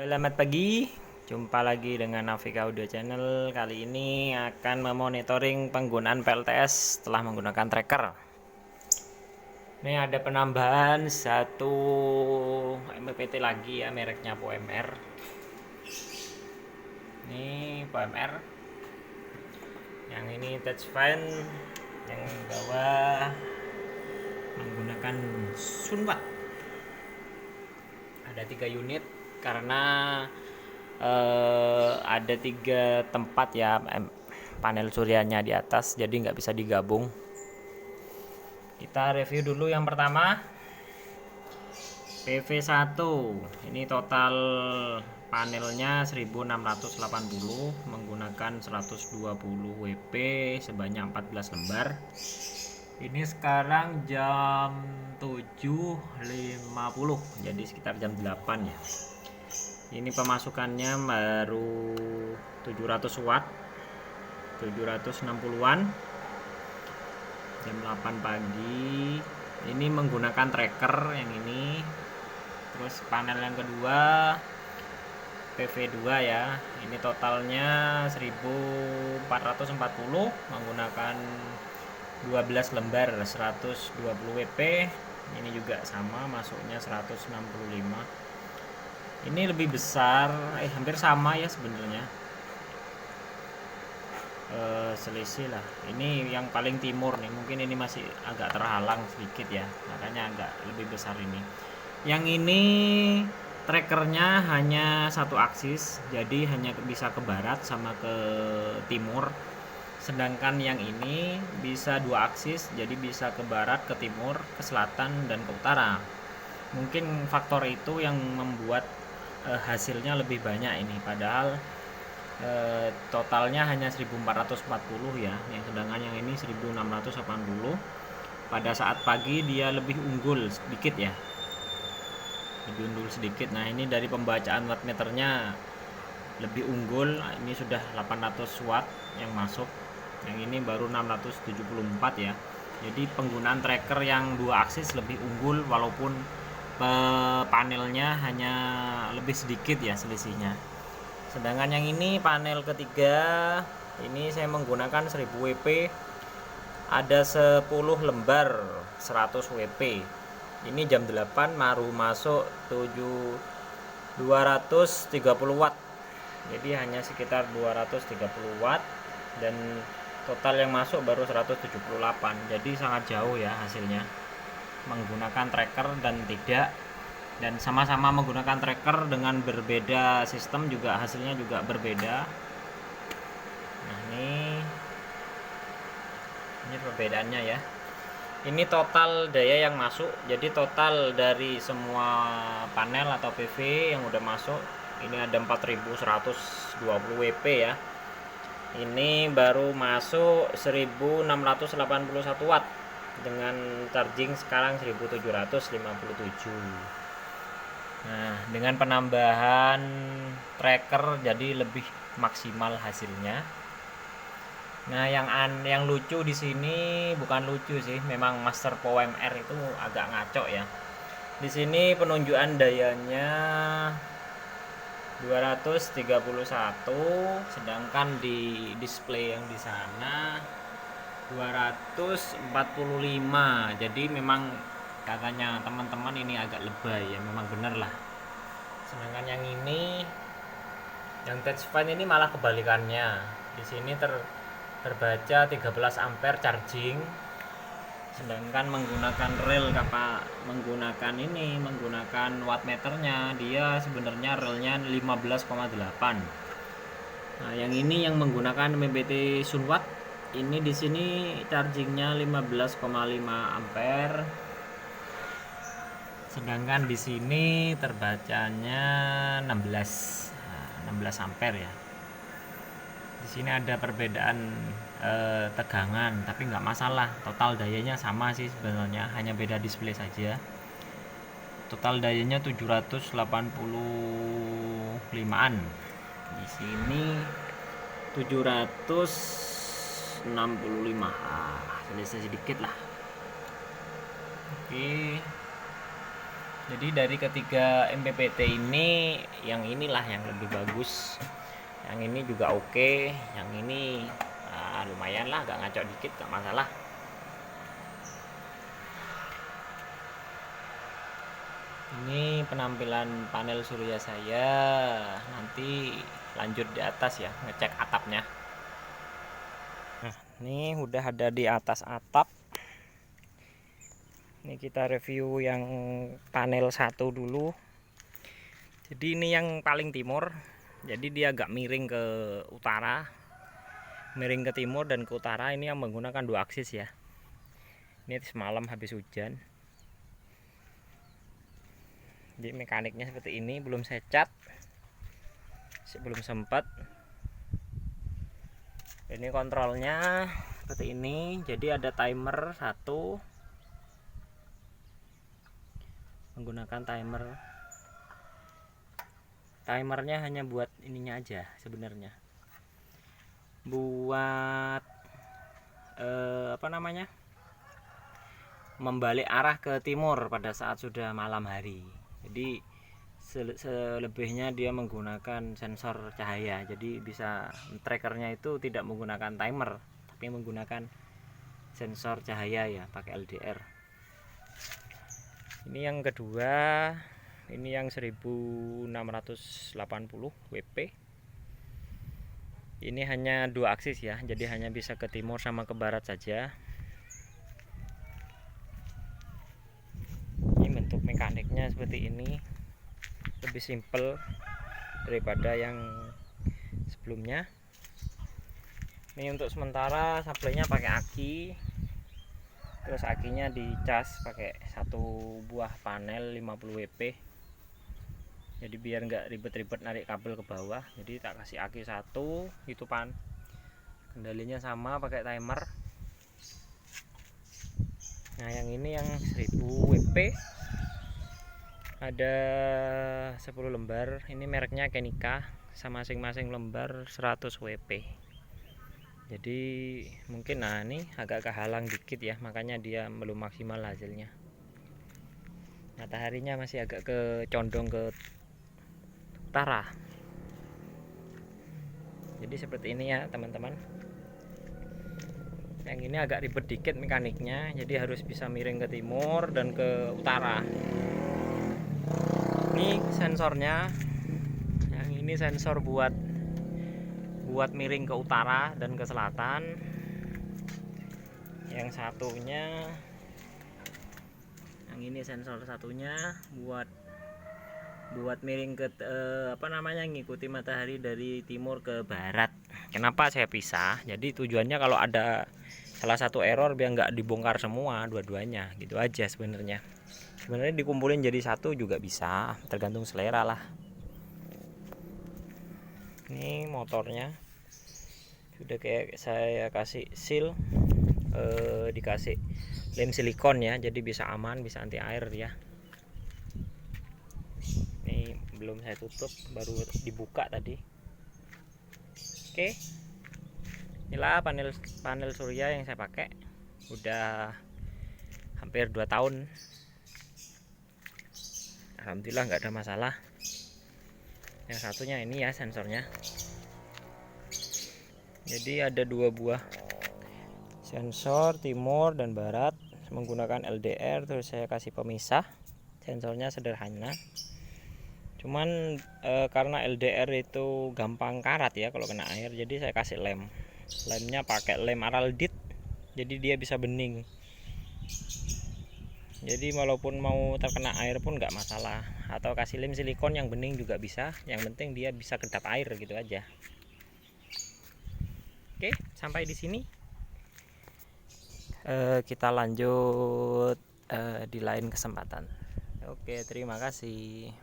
Selamat pagi, jumpa lagi dengan Navika Audio Channel. Kali ini akan memonitoring penggunaan PLTS setelah menggunakan tracker. Ini ada penambahan satu MPPT lagi ya, mereknya POMR. Ini POMR. Yang ini touch fan, yang bawah menggunakan Sunwatt. Ada 3 unit karena ada 3 tempat ya panel suryanya di atas, jadi nggak bisa digabung. Kita review dulu yang pertama, PV1. Ini total panelnya 1680 menggunakan 120 WP sebanyak 14 lembar. Ini sekarang jam 7.50, jadi sekitar jam 8 ya. Ini pemasukannya baru 700 watt, 760-an, jam 8 pagi. Ini menggunakan tracker yang ini. Terus panel yang kedua PV2 ya, ini totalnya 1440 menggunakan 12 lembar 120 WP. Ini juga sama, masuknya 165. Ini lebih besar, hampir sama ya sebenarnya, selisih lah. Ini yang paling timur nih, mungkin ini masih agak terhalang sedikit ya, makanya agak lebih besar ini. Yang ini trackernya hanya satu aksis, jadi hanya bisa ke barat sama ke timur. Sedangkan yang ini bisa dua aksis, jadi bisa ke barat, ke timur, ke selatan, dan ke utara. Mungkin faktor itu yang membuat hasilnya lebih banyak ini, padahal totalnya hanya 1440 ya, sedangkan yang ini 1680. Pada saat pagi dia lebih unggul sedikit ya, lebih unggul sedikit. Nah, ini dari pembacaan wattmeternya lebih unggul, ini sudah 800 watt yang masuk, yang ini baru 674 ya. Jadi penggunaan tracker yang dua aksis lebih unggul, walaupun panelnya hanya lebih sedikit ya selisihnya. Sedangkan yang ini panel ketiga, ini saya menggunakan 1000 WP, ada 10 lembar 100 WP. Ini jam 8 baru masuk 230 watt, jadi hanya sekitar 230 watt, dan total yang masuk baru 178, jadi sangat jauh ya hasilnya menggunakan tracker dan sama-sama menggunakan tracker dengan berbeda sistem juga hasilnya juga berbeda. Nah, ini perbedaannya ya. Ini total daya yang masuk, jadi total dari semua panel atau PV yang udah masuk ini ada 4120 WP ya. Ini baru masuk 1681 watt dengan charging sekarang 1757. Nah, dengan penambahan tracker jadi lebih maksimal hasilnya. Nah, yang lucu di sini, bukan lucu sih, memang Master POMR itu agak ngaco ya. Di sini penunjukan dayanya 231, sedangkan di display yang di sana 245. Jadi memang katanya teman-teman ini agak lebay ya, memang bener lah. Sedangkan yang ini, yang touch fan ini malah kebalikannya. Di sini terbaca 13 ampere charging, sedangkan menggunakan rel menggunakan wattmeternya dia sebenarnya relnya 15,8. Nah, yang ini yang menggunakan MPPT Sunwatt, ini di sini chargingnya 15,5 ampere, sedangkan di sini terbacanya 16 ampere ya. Di sini ada perbedaan tegangan, tapi nggak masalah, total dayanya sama sih sebenarnya, hanya beda display saja. Total dayanya 785-an. Di sini 765. Selisih sedikit lah. Oke. Jadi dari ketiga MPPT ini, yang inilah yang lebih bagus. Yang ini juga oke, yang ini lumayan lah, agak ngacok dikit, gak masalah. Ini penampilan panel surya saya. Nanti lanjut di atas ya, ngecek atapnya. Nah, ini udah ada di atas atap. Ini kita review yang panel 1 dulu. Jadi ini yang paling timur. Jadi dia agak miring ke utara, miring ke timur dan ke utara. Ini yang menggunakan 2 aksis ya. Ini semalam habis hujan. Jadi mekaniknya seperti ini, belum saya cat, belum sempat. Ini kontrolnya seperti ini. Jadi ada timer 1, menggunakan timernya hanya buat ininya aja sebenarnya, buat membalik arah ke timur pada saat sudah malam hari. Jadi selebihnya dia menggunakan sensor cahaya. Jadi bisa trackernya itu tidak menggunakan timer, tapi menggunakan sensor cahaya ya, pakai LDR. Ini yang kedua, ini yang 1680 WP. Ini hanya 2 aksis ya, jadi hanya bisa ke timur sama ke barat saja. Ini bentuk mekaniknya seperti ini, lebih simple daripada yang sebelumnya. Ini untuk sementara supply-nya pakai aki. Terus akinya dicas pakai 1 buah panel 50 WP. Jadi biar nggak ribet-ribet narik kabel ke bawah. Jadi tak kasih aki 1, itu kendalinya sama pakai timer. Nah yang ini yang 1000 WP, ada 10 lembar. Ini mereknya Kenika, sama masing-masing lembar 100 WP. Jadi mungkin ini agak kehalang dikit ya, makanya dia belum maksimal hasilnya. Mataharinya masih agak condong ke utara. Jadi seperti ini ya teman-teman. Yang ini agak ribet dikit mekaniknya, jadi harus bisa miring ke timur dan ke utara. Ini sensornya. Yang ini sensor buat miring ke utara dan ke selatan. Yang satunya, yang ini sensor satunya buat miring ke ngikuti matahari dari timur ke barat. Kenapa saya pisah? Jadi tujuannya kalau ada salah satu error biar nggak dibongkar semua dua-duanya, gitu aja sebenarnya. Sebenarnya dikumpulin jadi satu juga bisa, tergantung selera lah. Ini motornya sudah kayak saya kasih seal, dikasih lem silikon ya, jadi bisa aman, bisa anti air ya. Ini belum saya tutup, baru dibuka tadi. Oke, inilah panel surya yang saya pakai, udah hampir 2 tahun. Alhamdulillah nggak ada masalah. Yang satunya ini ya sensornya. Jadi ada 2 buah sensor timur dan barat menggunakan LDR. Terus saya kasih pemisah. Sensornya sederhana. Cuman karena LDR itu gampang karat ya kalau kena air, jadi saya kasih lem. Lemnya pakai lem Araldit. Jadi dia bisa bening. Jadi walaupun mau terkena air pun nggak masalah. Atau kasih lem silikon yang bening juga bisa. Yang penting dia bisa kedap air gitu aja. Oke, sampai di sini. Kita lanjut di lain kesempatan. Oke, terima kasih.